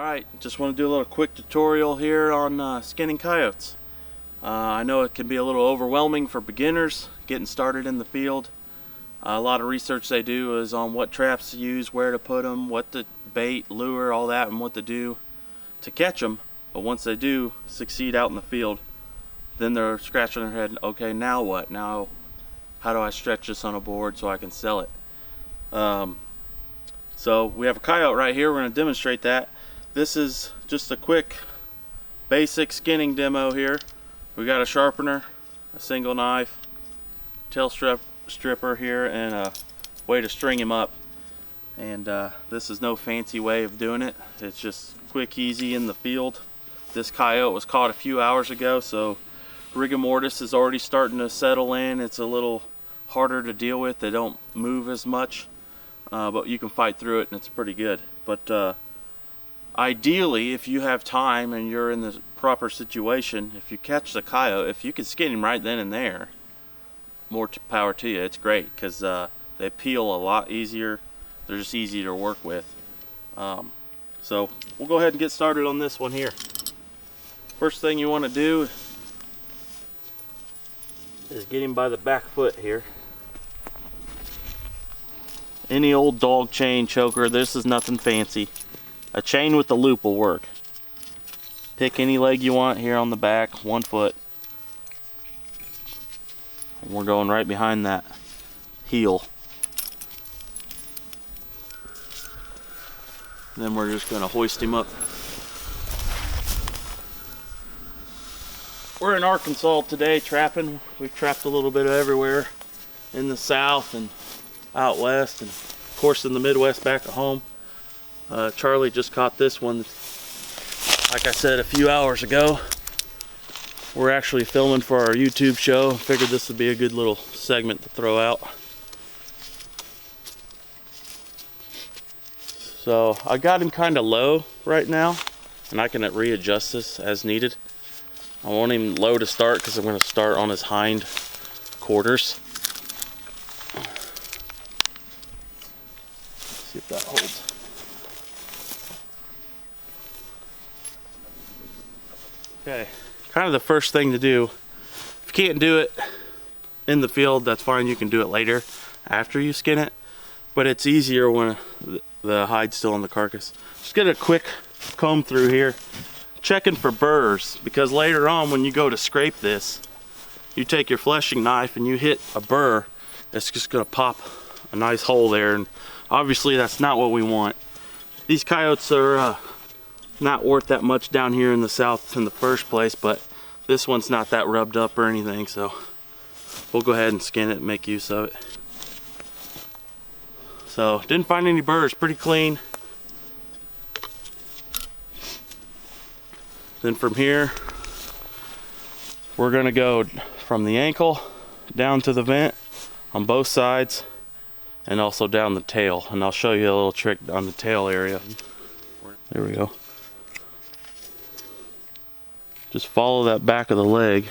Alright, just want to do a little quick tutorial here on skinning coyotes. I know it can be a little overwhelming for beginners getting started in the field. A lot of research they do is on what traps to use, where to put them, what to bait, lure, all that, and what to do to catch them. But once they do succeed out in the field, then they're scratching their head, okay, now what? Now how do I stretch this on a board so I can sell it? So we have a coyote right here. We're going to demonstrate that. This is just a quick basic skinning demo here. We got a sharpener, a single knife, tail stripper here, and a way to string him up. And this is no fancy way of doing it. It's just quick, easy in the field. This coyote was caught a few hours ago, so rigor mortis is already starting to settle in. It's a little harder to deal with. They don't move as much, but you can fight through it and it's pretty good. But ideally, if you have time and you're in the proper situation, if you catch the coyote, if you can skin him right then and there, more power to you. It's great because they peel a lot easier. They're just easy to work with. So we'll go ahead and get started on this one here. First thing you want to do is get him by the back foot here. Any old dog chain choker, this is nothing fancy. A chain with the loop will work. Pick any leg you want here on the back, 1 foot. And we're going right behind that heel. Then we're just going to hoist him up. We're in Arkansas today trapping. We've trapped a little bit everywhere in the south and out west, and of course in the Midwest back at home. Charlie just caught this one, like I said, a few hours ago. We're actually filming for our YouTube show. Figured this would be a good little segment to throw out. So I got him kind of low right now, and I can readjust this as needed. I want him low to start because I'm going to start on his hind quarters. Let's see if that holds. Okay, kind of the first thing to do, if you can't do it in the field, that's fine, you can do it later after you skin it, but it's easier when the hide's still on the carcass. Just get a quick comb through here, checking for burrs, because later on when you go to scrape this, you take your fleshing knife and you hit a burr, it's just going to pop a nice hole there, and obviously that's not what we want. These coyotes are not worth that much down here in the south in the first place, but this one's not that rubbed up or anything, so we'll go ahead and skin it and make use of it. So didn't find any burrs, pretty clean. Then from here we're gonna go from the ankle down to the vent on both sides, and also down the tail, and I'll show you a little trick on the tail area. There we go. Just follow that back of the leg.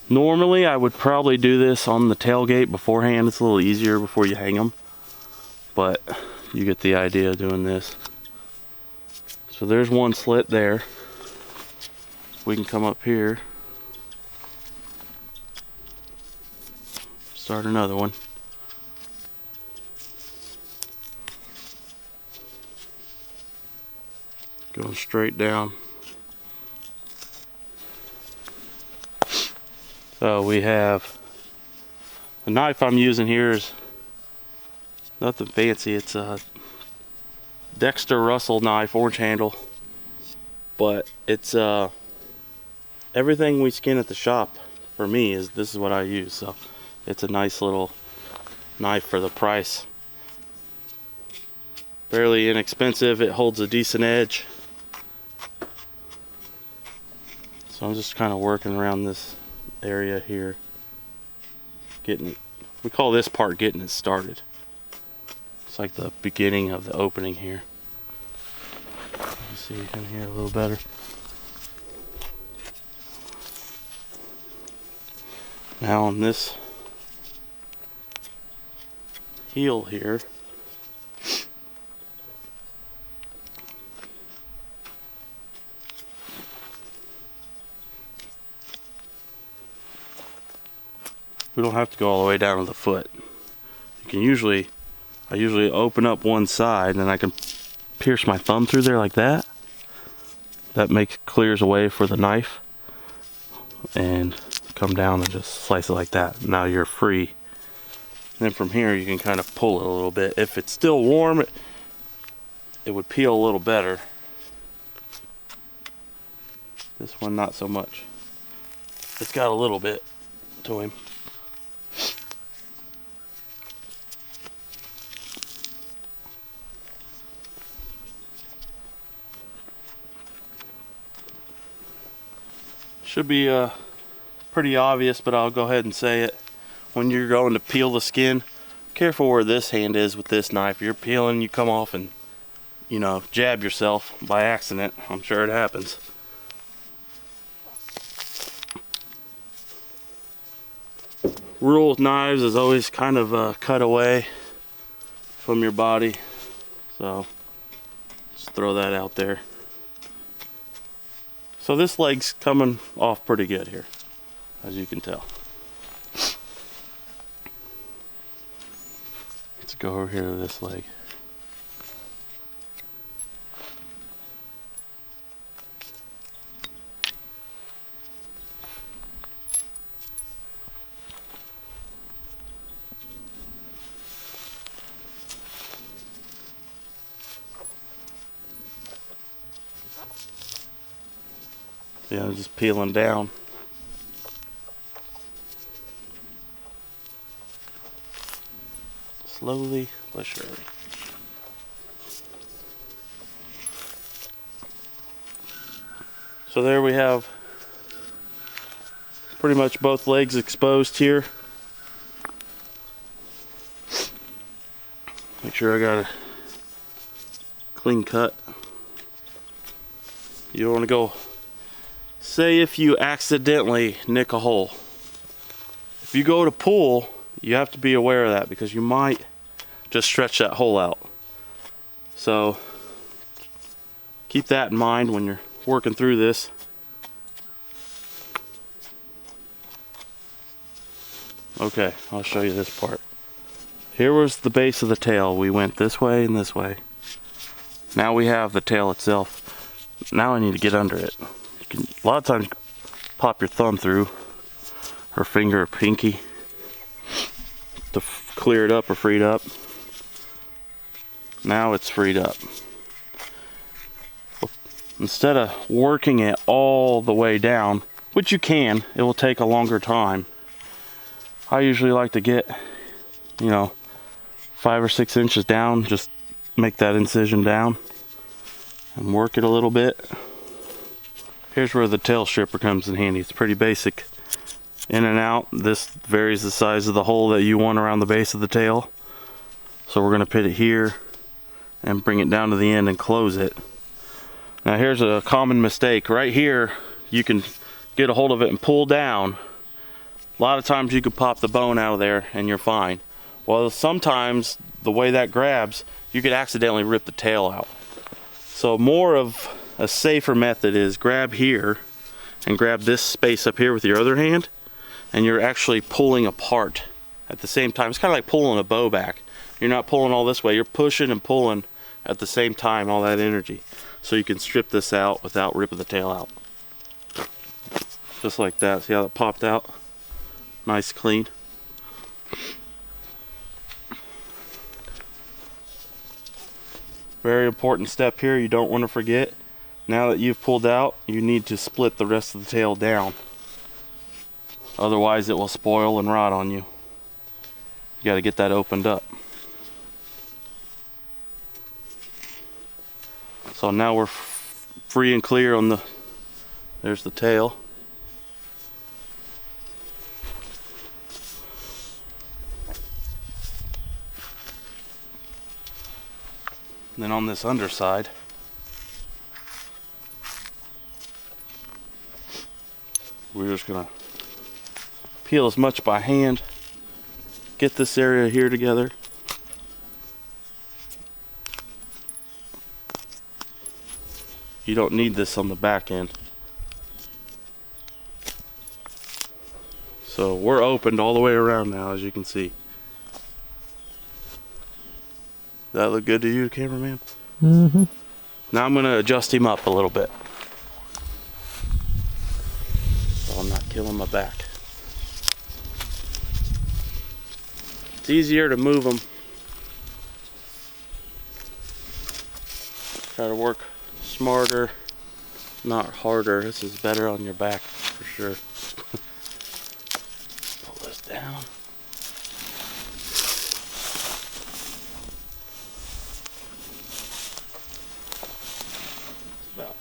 Normally I would probably do this on the tailgate beforehand. It's a little easier before you hang them, but you get the idea of doing this. So there's one slit there. We can come up here, start another one. Going straight down. So we have, the knife I'm using here is nothing fancy. It's a Dexter Russell knife, orange handle, but it's everything we skin at the shop for me is, this is what I use. So it's a nice little knife for the price. Fairly inexpensive. It holds a decent edge. So I'm just kind of working around this area here, getting it, we call this part getting it started. It's like the beginning of the opening here. You can see in here a little better. Now on this heel here, We don't have to go all the way down to the foot. You can usually, I usually open up one side and I can pierce my thumb through there like that. That clears a way for the knife. And come down and just slice it like that. Now you're free. And then from here you can kind of pull it a little bit. If it's still warm, it would peel a little better. This one not so much. It's got a little bit to him. Should be pretty obvious, but I'll go ahead and say it. When you're going to peel the skin, careful where this hand is with this knife. You're peeling, you come off and, you know, jab yourself by accident. I'm sure it happens. Rule with knives is always kind of cut away from your body. So just throw that out there. So this leg's coming off pretty good here, as you can tell. Let's go over here to this leg. Yeah, just peeling down. Slowly but surely. So there we have pretty much both legs exposed here. Make sure I got a clean cut. You don't want to go. Say if you accidentally nick a hole. If you go to pull, you have to be aware of that because you might just stretch that hole out. So keep that in mind when you're working through this. Okay, I'll show you this part. Here was the base of the tail. We went this way and this way. Now we have the tail itself. Now I need to get under it. A lot of times you pop your thumb through, or finger or pinky, to clear it up or free it up. Now it's freed up. Instead of working it all the way down, which you can, it will take a longer time. I usually like to get, 5 or 6 inches down, just make that incision down and work it a little bit. Here's where the tail stripper comes in handy. It's pretty basic. In and out. This varies the size of the hole that you want around the base of the tail. So we're going to put it here and bring it down to the end and close it. Now here's a common mistake. Right here, you can get a hold of it and pull down. A lot of times you could pop the bone out of there and you're fine. Well, sometimes the way that grabs, you could accidentally rip the tail out. So more of a safer method is grab here and grab this space up here with your other hand, and you're actually pulling apart at the same time. It's kind of like pulling a bow back. You're not pulling all this way, you're pushing and pulling at the same time, all that energy. So you can strip this out without ripping the tail out. Just like that. See how it popped out? Nice, clean. Very important step here you don't want to forget. Now that you've pulled out, you need to split the rest of the tail down. Otherwise it will spoil and rot on you. You got to get that opened up. So now we're free and clear on there's the tail. And then on this underside, we're just gonna peel as much by hand, get this area here together. You don't need this on the back end. So we're opened all the way around now, as you can see. That look good to you, cameraman? Mm-hmm. Now I'm gonna adjust him up a little bit, so I'm not killing my back. It's easier to move them. Try to work smarter, not harder. This is better on your back for sure. Pull this down. It's about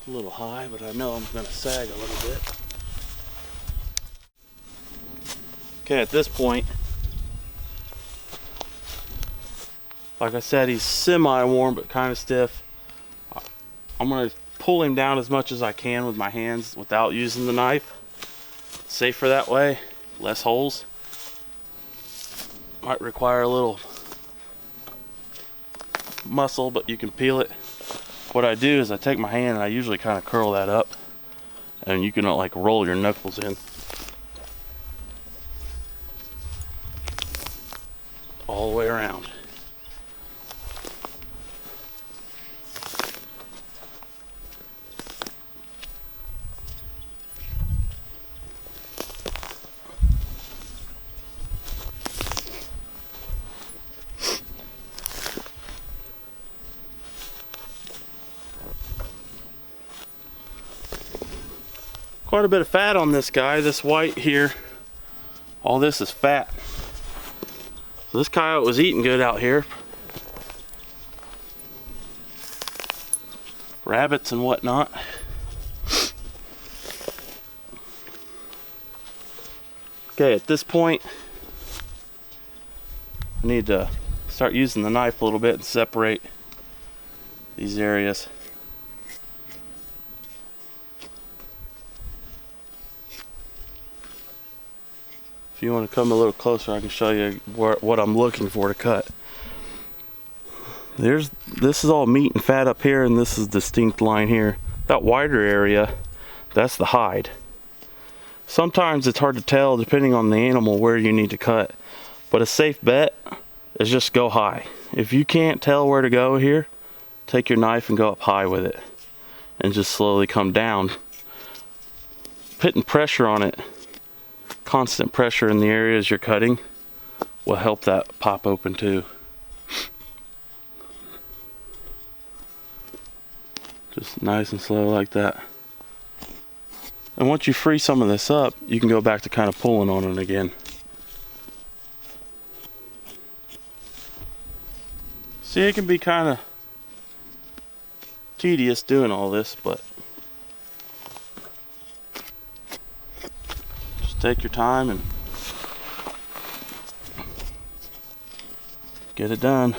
a little high, but I know I'm gonna sag a little bit. Okay, at this point, like I said, he's semi-warm but kind of stiff. I'm going to pull him down as much as I can with my hands without using the knife. Safer that way, less holes. Might require a little muscle, but you can peel it. What I do is I take my hand and I usually kind of curl that up, and you can like roll your knuckles in. All the way around. Quite a bit of fat on this guy. This white here, all this is fat. So this coyote was eating good out here. Rabbits and whatnot. Okay, at this point, I need to start using the knife a little bit and separate these areas. If you want to come a little closer, I can show you what I'm looking for to cut. This is all meat and fat up here, and this is distinct line here. That wider area, that's the hide. Sometimes it's hard to tell depending on the animal where you need to cut, but a safe bet is just go high. If you can't tell where to go here, take your knife and go up high with it and just slowly come down. Putting pressure on it, constant pressure in the areas you're cutting, will help that pop open too. Just nice and slow like that. And once you free some of this up, you can go back to kind of pulling on it again. See, it can be kind of tedious doing all this, but just take your time and get it done.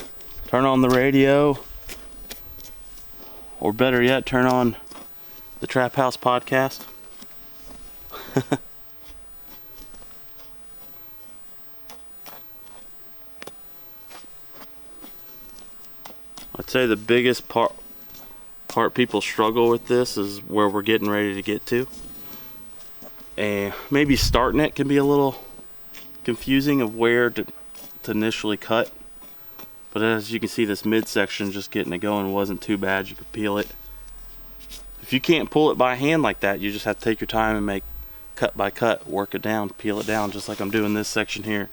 Turn on the radio, or better yet, turn on the Trap House podcast. I'd say the biggest part people struggle with this is where we're getting ready to get to. And maybe starting it can be a little confusing of where to initially cut. But as you can see, this midsection, just getting it going wasn't too bad. You could peel it. If you can't pull it by hand like that, you just have to take your time and make cut by cut, work it down, peel it down, just like I'm doing this section here.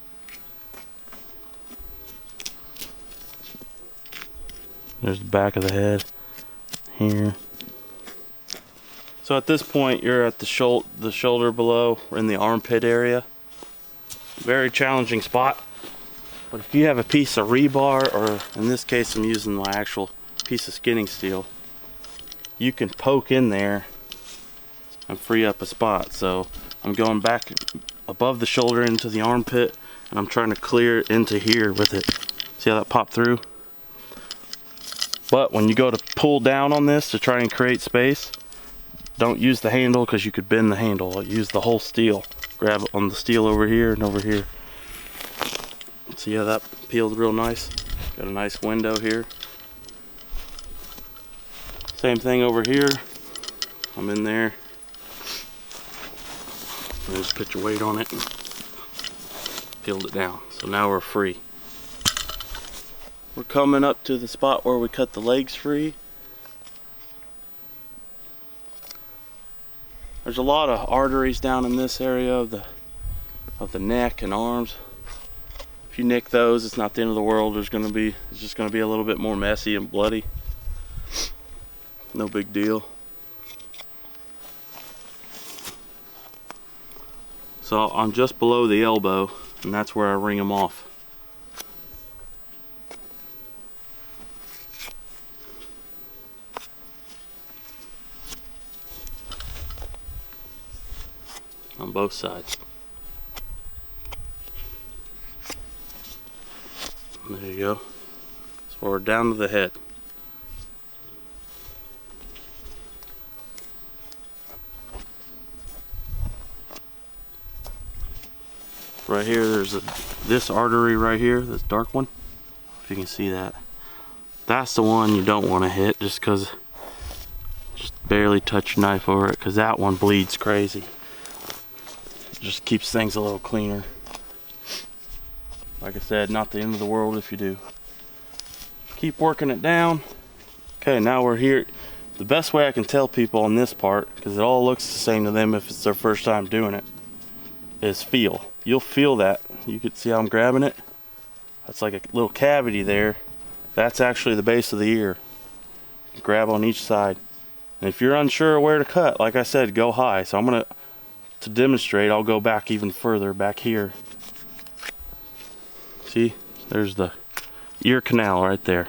There's the back of the head here. So at this point, you're at the shoulder below, or in the armpit area. Very challenging spot. But if you have a piece of rebar, or in this case I'm using my actual piece of skinning steel, you can poke in there and free up a spot. So I'm going back above the shoulder into the armpit, and I'm trying to clear into here with it. See how that popped through? But when you go to pull down on this to try and create space, don't use the handle because you could bend the handle. Use the whole steel. Grab it on the steel over here and over here. See how that peeled real nice? Got a nice window here. Same thing over here. I'm in there. And just put your weight on it and peeled it down. So now we're free. We're coming up to the spot where we cut the legs free. There's a lot of arteries down in this area of the neck and arms. If you nick those, it's not the end of the world. It's just gonna be a little bit more messy and bloody. No big deal. So I'm just below the elbow, and that's where I ring them off. On both sides. There you go. So we're down to the head. Right here, there's this artery right here, this dark one. If you can see that. That's the one you don't want to hit, just barely touch your knife over it, because that one bleeds crazy. Just keeps things a little cleaner. Like I said, not the end of the world if you do. Keep working it down. Okay, now we're here. The best way I can tell people on this part, because it all looks the same to them if it's their first time doing it, is feel. You'll feel that. You can see how I'm grabbing it. That's like a little cavity there. That's actually the base of the ear. Grab on each side. And if you're unsure where to cut, like I said, go high. So I'm gonna, to demonstrate, I'll go back even further, back here. See, there's the ear canal right there.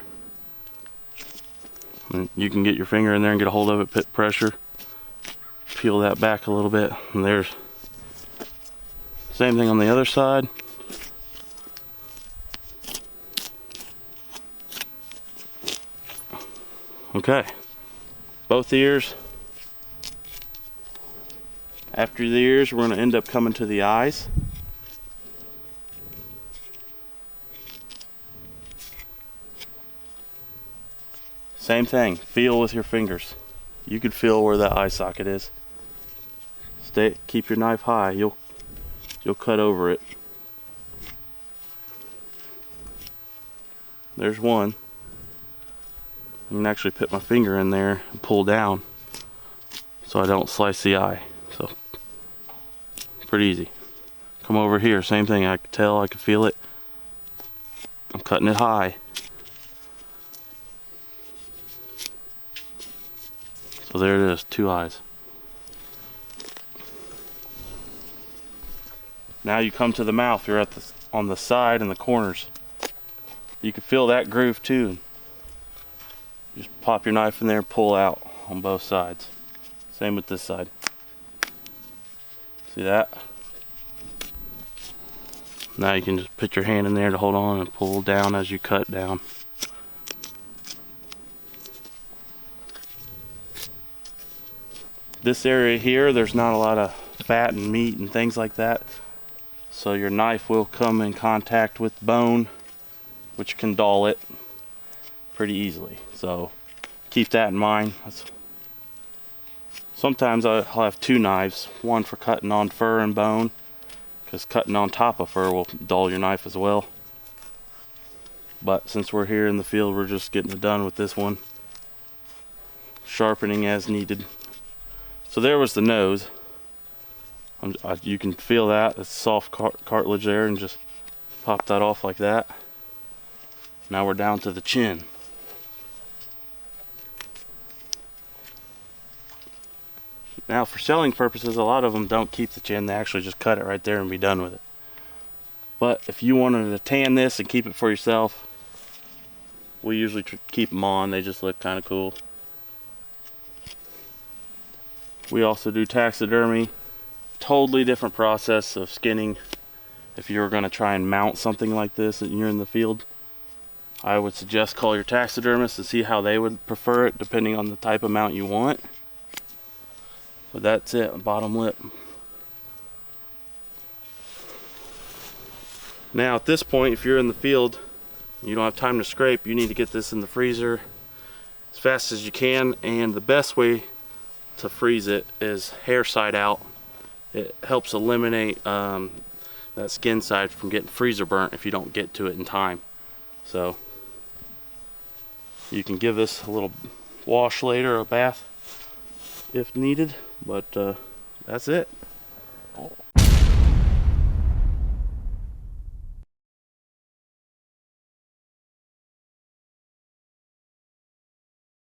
And you can get your finger in there and get a hold of it, put pressure, peel that back a little bit, and there's same thing on the other side. Okay, both ears. After the ears, we're going to end up coming to the eyes. Same thing, feel with your fingers. You can feel where that eye socket is. Keep your knife high, you'll cut over it. There's one. I can actually put my finger in there and pull down so I don't slice the eye. So, pretty easy. Come over here, same thing. I can tell, I can feel it. I'm cutting it high. So there it is, two eyes. Now you come to the mouth. You're on the side and the corners. You can feel that groove too. Just pop your knife in there and pull out on both sides. Same with this side. See that? Now you can just put your hand in there to hold on and pull down as you cut down. This area here, there's not a lot of fat and meat and things like that. So your knife will come in contact with bone, which can dull it pretty easily. So keep that in mind. Sometimes I'll have two knives, one for cutting on fur and bone, because cutting on top of fur will dull your knife as well. But since we're here in the field, we're just getting it done with this one. Sharpening as needed. So there was the nose. You can feel that, it's soft cartilage there, and just pop that off like that. Now we're down to the chin. Now for selling purposes, a lot of them don't keep the chin, they actually just cut it right there and be done with it. But if you wanted to tan this and keep it for yourself, we usually keep them on, they just look kind of cool. We also do taxidermy. Totally different process of skinning. If you were going to try and mount something like this and you're in the field, I would suggest call your taxidermist to see how they would prefer it depending on the type of mount you want. But that's it, bottom lip. Now at this point, if you're in the field, you don't have time to scrape, you need to get this in the freezer as fast as you can, and the best way to freeze it is hair side out. it helps eliminate that skin side from getting freezer burnt if you don't get to it in time. So you can give this a little wash later, a bath if needed, but that's it.